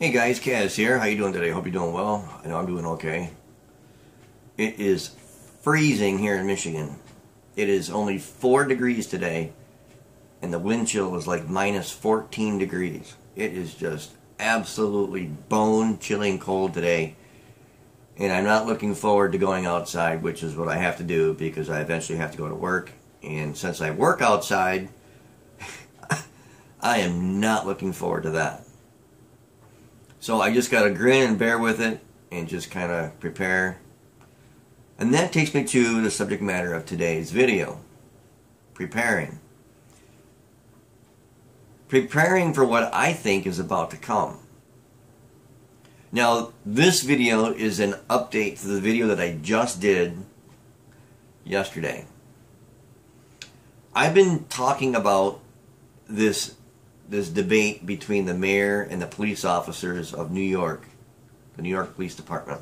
Hey guys, Kaz here. How you doing today? Hope you're doing well. I know I'm doing okay. It is freezing here in Michigan. It is only 4 degrees today, and the wind chill is like minus 14 degrees. It is just absolutely bone-chilling cold today, and I'm not looking forward to going outside, which is what I have to do because I eventually have to go to work. And since I work outside, I am not looking forward to that. So I just got to grin and bear with it and just kind of prepare. And that takes me to the subject matter of today's video. Preparing. Preparing for what I think is about to come. Now, this video is an update to the video that I just did yesterday. I've been talking about this debate between the mayor and the police officers of New York, the New York Police Department.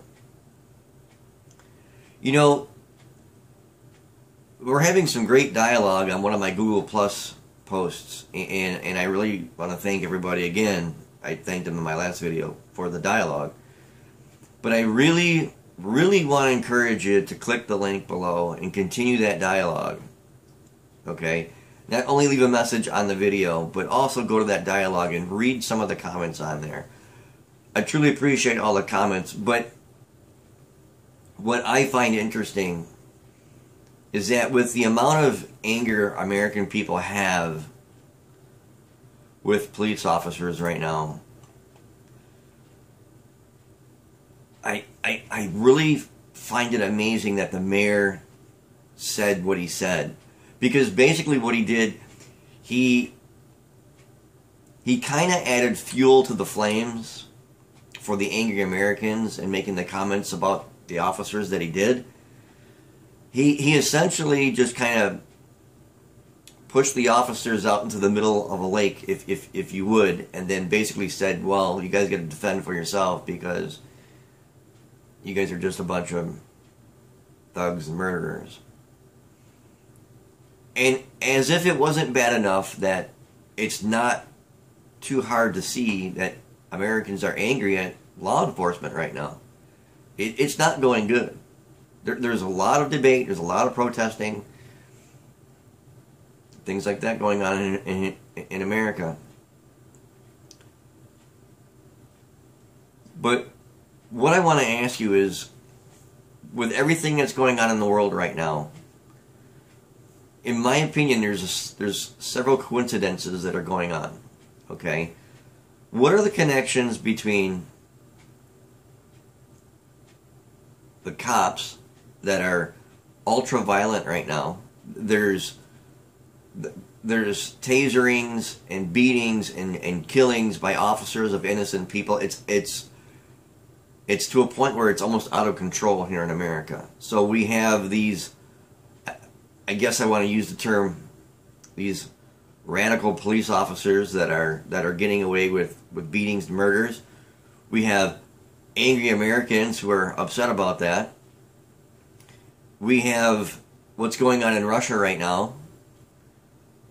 You know, we're having some great dialogue on one of my Google Plus posts, and I really want to thank everybody again. I thanked them in my last video for the dialogue. But I really want to encourage you to click the link below and continue that dialogue. Okay? Not only leave a message on the video, but also go to that dialogue and read some of the comments on there. I truly appreciate all the comments, but what I find interesting is that with the amount of anger American people have with police officers right now, I really find it amazing that the mayor said what he said. Because basically what he did, he kind of added fuel to the flames for the angry Americans and making the comments about the officers that he did. He essentially just kind of pushed the officers out into the middle of a lake, if you would, and then basically said, well, you guys got to defend for yourself because you guys are just a bunch of thugs and murderers. And as if it wasn't bad enough that it's not too hard to see that Americans are angry at law enforcement right now. It's not going good. There's a lot of debate, there's a lot of protesting, things like that going on in America. But what I want to ask you is, with everything that's going on in the world right now, in my opinion, there's several coincidences that are going on. Okay, what are the connections between the cops that are ultra violent right now? There's taserings and beatings and killings by officers of innocent people. It's to a point where it's almost out of control here in America. So we have these, I guess I want to use the term, these radical police officers that are getting away with beatings and murders. We have angry Americans who are upset about that. We have what's going on in Russia right now,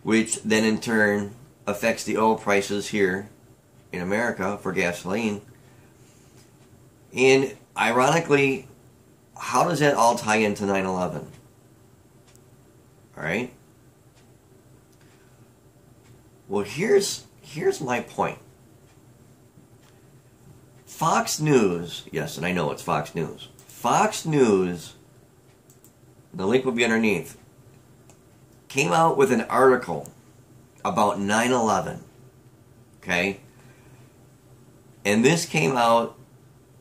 which then in turn affects the oil prices here in America for gasoline. And ironically, how does that all tie into 9/11? Alright? Well, here's my point. Fox News, yes, and I know it's Fox News. Fox News, the link will be underneath, came out with an article about 9/11. Okay? And this came out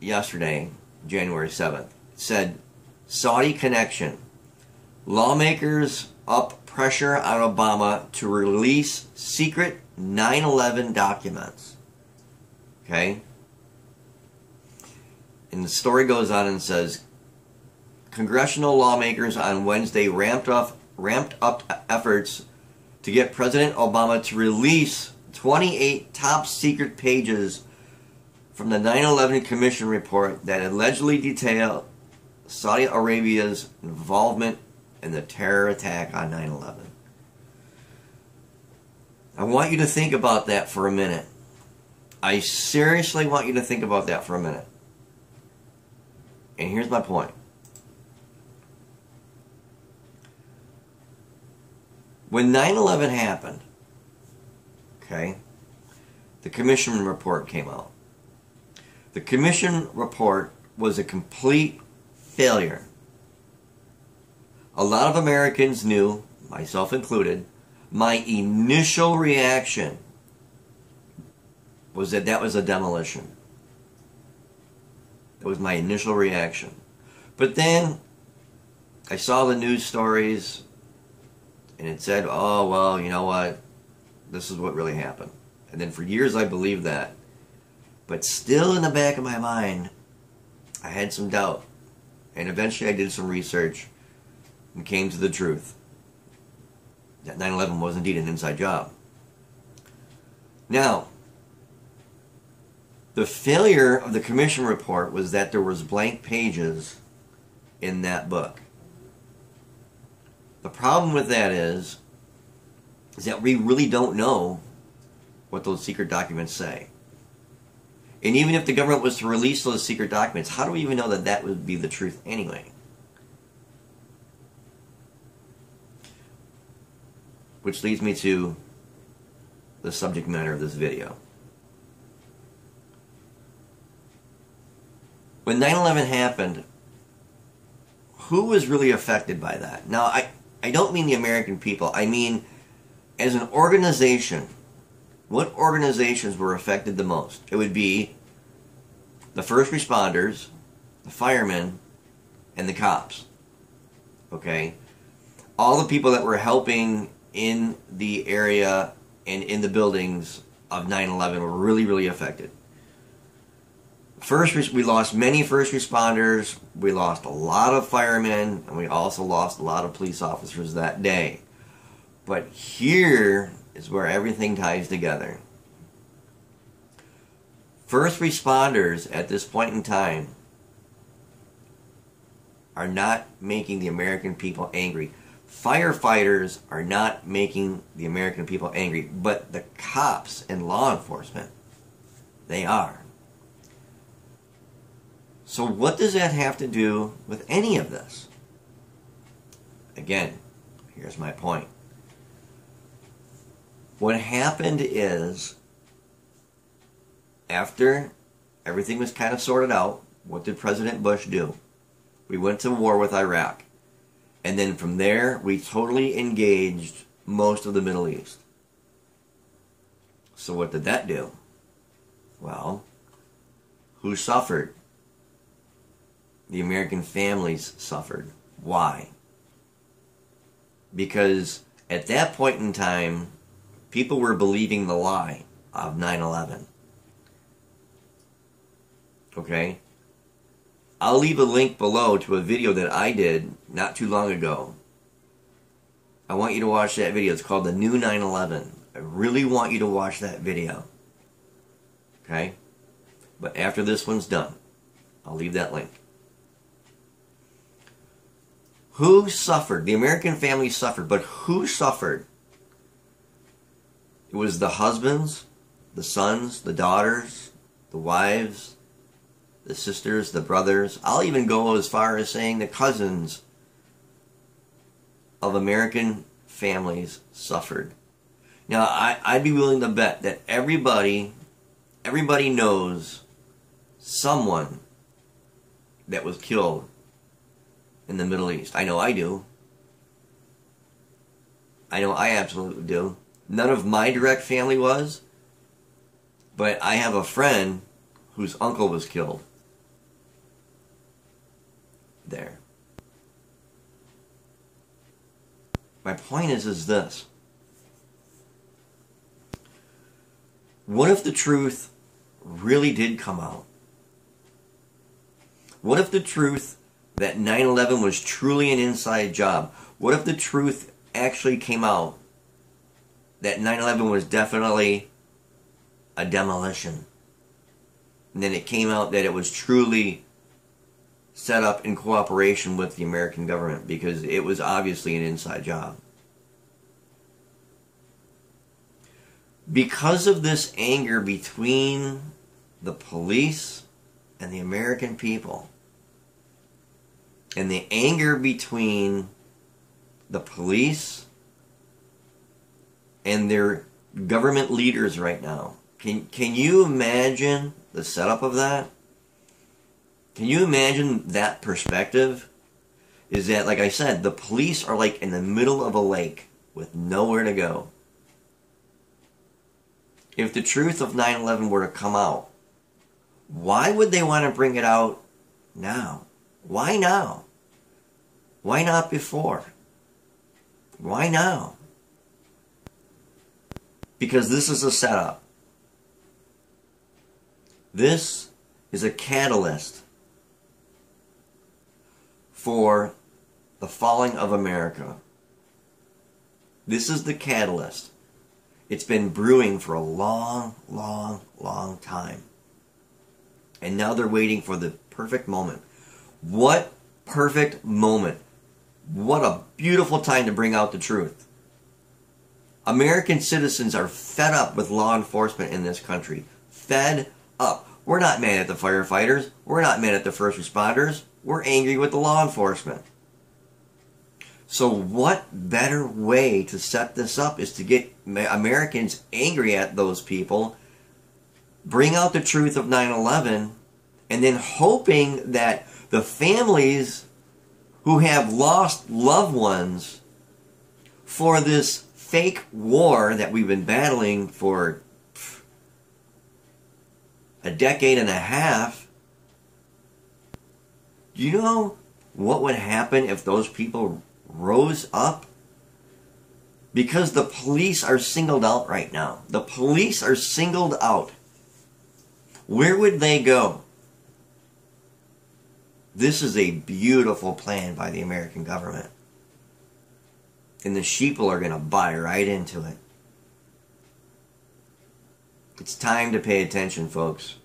yesterday, January 7th. It said, Saudi connection. Lawmakers up pressure on Obama to release secret 9/11 documents. Okay? And the story goes on and says, Congressional lawmakers on Wednesday ramped up efforts to get President Obama to release 28 top secret pages from the 9/11 Commission report that allegedly detail Saudi Arabia's involvement in the terror attack on 9/11. I want you to think about that for a minute. I seriously want you to think about that for a minute. And here's my point. When 9/11 happened, okay, the commission report came out. The commission report was a complete failure. A lot of Americans knew, myself included, my initial reaction was that was a demolition. That was my initial reaction. But then I saw the news stories and it said, oh, well, you know what? This is what really happened. And then for years I believed that. But still in the back of my mind, I had some doubt. And eventually I did some research and came to the truth that 9/11 was indeed an inside job. Now, the failure of the commission report was that there was blank pages in that book. The problem with that is that we really don't know what those secret documents say. And even if the government was to release those secret documents, how do we even know that that would be the truth anyway? Which leads me to the subject matter of this video. When 9/11 happened, who was really affected by that? Now, I don't mean the American people. I mean, as an organization, what organizations were affected the most? It would be the first responders, the firemen, and the cops. Okay? All the people that were helping in the area and in the buildings of 9/11 were really, really affected. First, we lost many first responders, we lost a lot of firemen, and we also lost a lot of police officers that day. But here is where everything ties together. First responders at this point in time are not making the American people angry. Firefighters are not making the American people angry, but the cops and law enforcement, they are. So what does that have to do with any of this? Again, here's my point. What happened is, after everything was kind of sorted out, what did President Bush do? We went to war with Iraq. And then from there, we totally engaged most of the Middle East. So what did that do? Well, who suffered? The American families suffered. Why? Because at that point in time, people were believing the lie of 9/11. Okay? I'll leave a link below to a video that I did not too long ago. I want you to watch that video. It's called The New 9/11. I really want you to watch that video. Okay? But after this one's done, I'll leave that link. Who suffered? The American family suffered, but who suffered? It was the husbands, the sons, the daughters, the wives, the sisters, the brothers. I'll even go as far as saying the cousins of American families suffered. Now, I'd be willing to bet that everybody knows someone that was killed in the Middle East. I know I do. I know I absolutely do. None of my direct family was, but I have a friend whose uncle was killed there. My point is this. What if the truth really did come out? What if the truth that 9/11 was truly an inside job? What if the truth actually came out that 9/11 was definitely a demolition? And then it came out that it was truly set up in cooperation with the American government, because it was obviously an inside job. because of this anger between the police and the American people, and the anger between the police and their government leaders right now. Can you imagine the setup of that? Can you imagine that perspective? Is that, like I said, the police are like in the middle of a lake with nowhere to go. If the truth of 9/11 were to come out, why would they want to bring it out now? Why now? Why not before? Why now? Because this is a setup. This is a catalyst for the falling of America. This is the catalyst. It's been brewing for a long, long, long time. And now they're waiting for the perfect moment. What perfect moment? What a beautiful time to bring out the truth. American citizens are fed up with law enforcement in this country. Fed up. We're not mad at the firefighters. We're not mad at the first responders. We're angry with the law enforcement. So what better way to set this up is to get Americans angry at those people, bring out the truth of 9/11, and then hoping that the families who have lost loved ones for this fake war that we've been battling for a decade and a half, do you know what would happen if those people rose up? Because the police are singled out right now. The police are singled out. Where would they go? This is a beautiful plan by the American government. And the sheeple are going to buy right into it. It's time to pay attention, folks.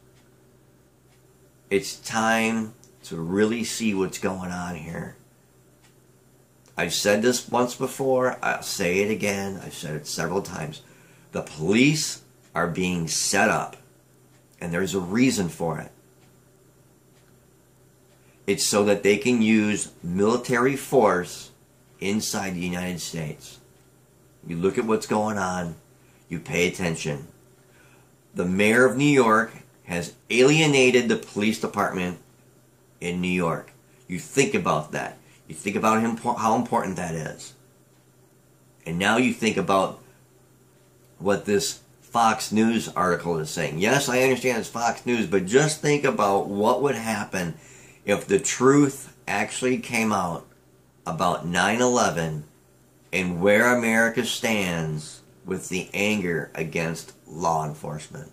It's time to really see what's going on here. I've said this once before. I'll say it again. I've said it several times. The police are being set up. And there's a reason for it. It's so that they can use military force inside the United States. You look at what's going on. You pay attention. The mayor of New York has alienated the police department in New York. You think about that. You think about how important that is. And now you think about what this Fox News article is saying. Yes, I understand it's Fox News, but just think about what would happen if the truth actually came out about 9/11 and where America stands with the anger against law enforcement.